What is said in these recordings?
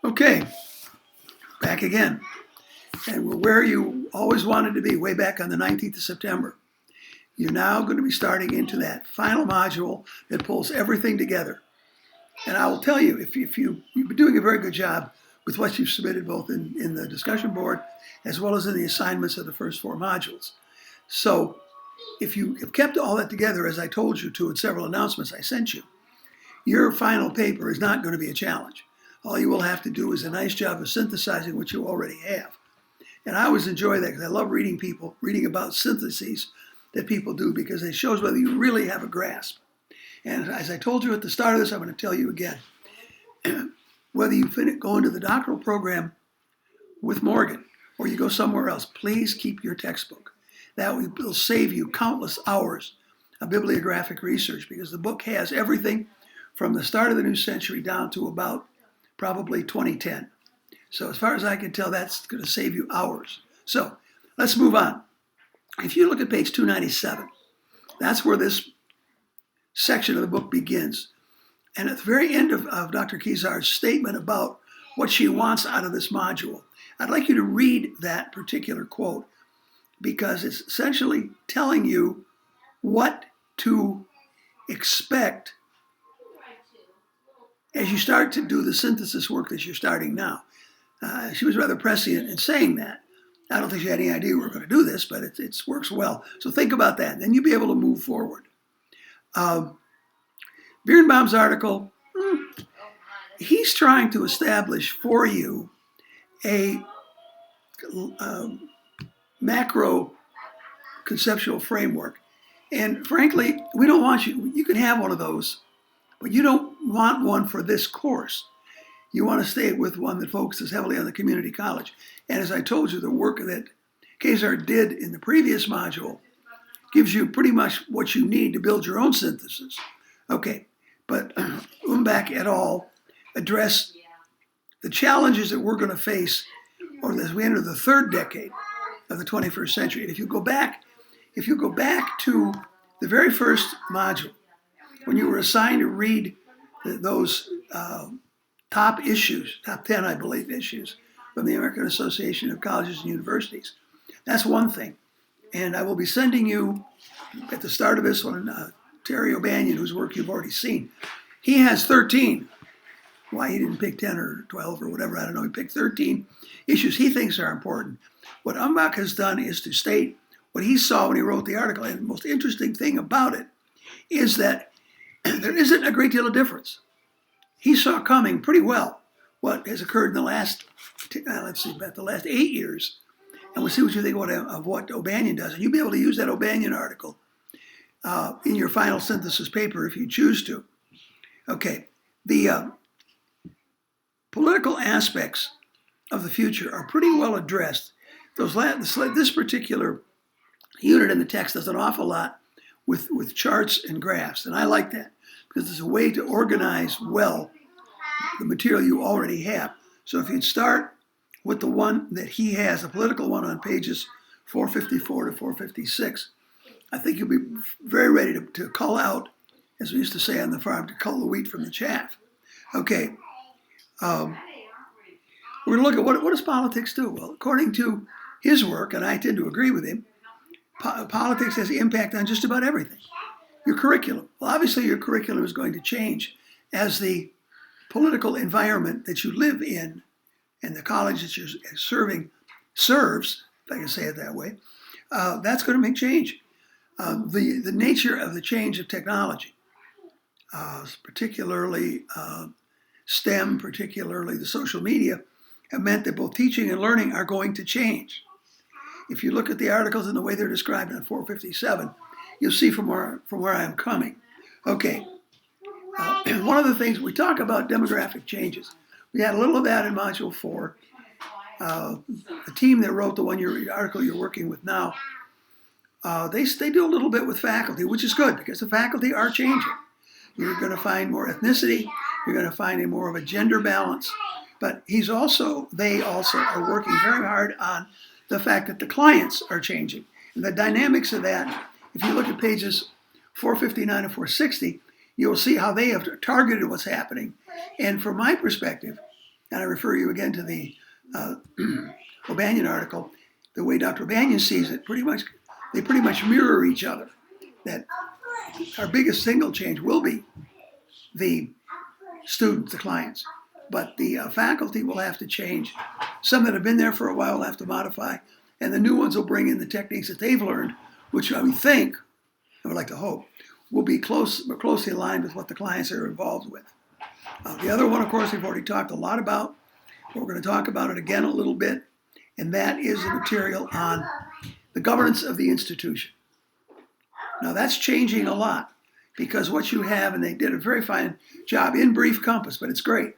Okay, back again. And we're where you always wanted to be, way back on the 19th of September. You're now going to be starting into that final module that pulls everything together. And I will tell you, if you've been doing a very good job with what you've submitted both in the discussion board as well as in the assignments of the first four modules. So if you have kept all that together, as I told you to in several announcements I sent you, your final paper is not going to be a challenge. All you will have to do is a nice job of synthesizing what you already have. And I always enjoy that because I love reading about syntheses that people do because it shows whether you really have a grasp. And as I told you at the start of this, I'm going to tell you again. Whether you go into the doctoral program with Morgan or you go somewhere else, please keep your textbook. That will save you countless hours of bibliographic research because the book has everything from the start of the new century down to about probably 2010. So as far as I can tell, that's going to save you hours. So let's move on. If you look at page 297, that's where this section of the book begins. And at the very end of Dr. Kezar's statement about what she wants out of this module, I'd like you to read that particular quote because it's essentially telling you what to expect as you start to do the synthesis work that you're starting now. She was rather prescient in saying that. I don't think she had any idea we were going to do this, but it works well. So think about that. Then you'll be able to move forward. Birnbaum's article, he's trying to establish for you a macro conceptual framework. And frankly, we don't want you can have one of those, but you don't want one for this course. You want to stay with one that focuses heavily on the community college. And as I told you, the work that Kezar did in the previous module gives you pretty much what you need to build your own synthesis. Okay, but Umbach et al. Address the challenges that we're going to face as we enter the third decade of the 21st century. And if you go back to the very first module, when you were assigned to read those top 10, I believe, issues from the American Association of Colleges and Universities. That's one thing. And I will be sending you, at the start of this one, Terry O'Banion, whose work you've already seen. He has 13. Why he didn't pick 10 or 12 or whatever, I don't know. He picked 13 issues he thinks are important. What Umbach has done is to state what he saw when he wrote the article. And the most interesting thing about it is that there isn't a great deal of difference. He saw coming pretty well what has occurred in the last, about the last 8 years. And we'll see what you think of what O'Banion does. And you'll be able to use that O'Banion article in your final synthesis paper if you choose to. Okay, the political aspects of the future are pretty well addressed. This particular unit in the text does an awful lot with charts and graphs, and I like that because it's a way to organize well the material you already have. So if you'd start with the one that he has, the political one on pages 454 to 456, I think you'll be very ready to cull out, as we used to say on the farm, to cull the wheat from the chaff. Okay, we're going to look at what does politics do? Well, according to his work, and I tend to agree with him, politics has impact on just about everything. Your curriculum. Well, obviously your curriculum is going to change as the political environment that you live in and the college that you're serving serves, if I can say it that way, that's going to make change. The nature of the change of technology, particularly STEM, particularly the social media, have meant that both teaching and learning are going to change. If you look at the articles and the way they're described in 457, you'll see from where I'm coming. Okay, one of the things we talk about demographic changes. We had a little of that in Module 4. The team that wrote the article you're working with now, they do a little bit with faculty, which is good because the faculty are changing. You're going to find more ethnicity. You're going to find more of a gender balance. But they also are working very hard on the fact that the clients are changing. And the dynamics of that, if you look at pages 459 and 460, you'll see how they have targeted what's happening. And from my perspective, And I refer you again to the O'Banion article. The way Dr. O'Banion sees it, they pretty much mirror each other. That our biggest single change will be the students, the clients. But the faculty will have to change. Some that have been there for a while will have to modify, and the new ones will bring in the techniques that they've learned, which I would think, I would like to hope, will be closely aligned with what the clients are involved with. The other one, of course, we've already talked a lot about. We're going to talk about it again a little bit, and that is the material on the governance of the institution. Now, that's changing a lot because what you have, and they did a very fine job in Brief Compass, but it's great.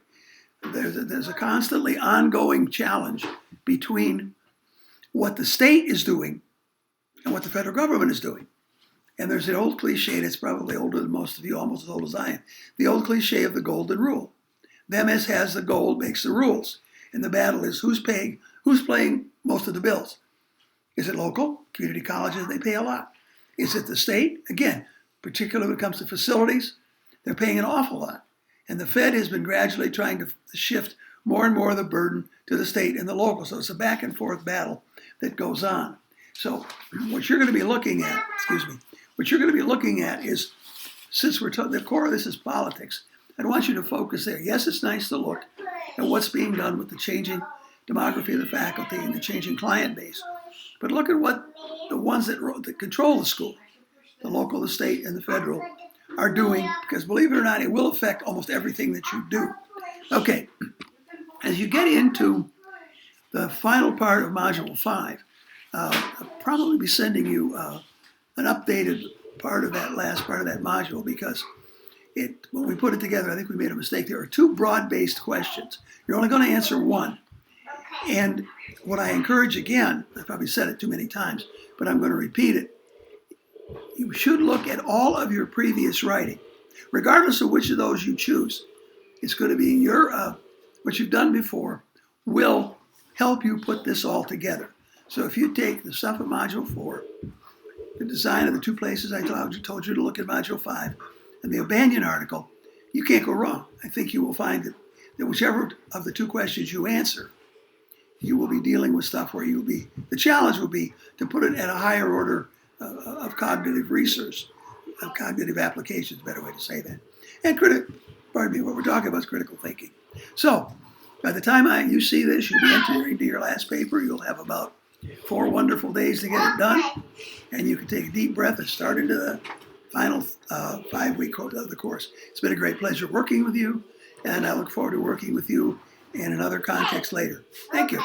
There's a constantly ongoing challenge between what the state is doing and what the federal government is doing. And there's an old cliche that's probably older than most of you, almost as old as I am. The old cliche of the golden rule. Them as has the gold makes the rules. And the battle is who's paying most of the bills. Is it local? Community colleges, they pay a lot. Is it the state? Again, particularly when it comes to facilities, they're paying an awful lot. And the Fed has been gradually trying to shift more and more of the burden to the state and the local. So it's a back and forth battle that goes on. So what you're going to be looking at, is, since the core of this is politics, I want you to focus there. Yes, it's nice to look at what's being done with the changing demography of the faculty and the changing client base. But look at what the ones that control the school, the local, the state, and the federal, are doing, because believe it or not, it will affect almost everything that you do. Okay, as you get into the final part of Module 5, I'll probably be sending you an updated part of that last part of that module, because when we put it together, I think we made a mistake. There are two broad-based questions. You're only going to answer one. And what I encourage, again, I probably said it too many times, but I'm going to repeat it. You should look at all of your previous writing, regardless of which of those you choose. It's going to be what you've done before will help you put this all together. So if you take the stuff of Module 4, the design of the two places I told you to look at Module 5, and the O'Banion article, you can't go wrong. I think you will find that whichever of the two questions you answer, you will be dealing with stuff where the challenge will be to put it at a higher order of cognitive research, of cognitive applications, better way to say that. And what we're talking about is critical thinking. So, by the time you see this, you'll be entering to your last paper. You'll have about 4 wonderful days to get it done. And you can take a deep breath and start into the final 5-week of the course. It's been a great pleasure working with you, and I look forward to working with you in another context later. Thank you.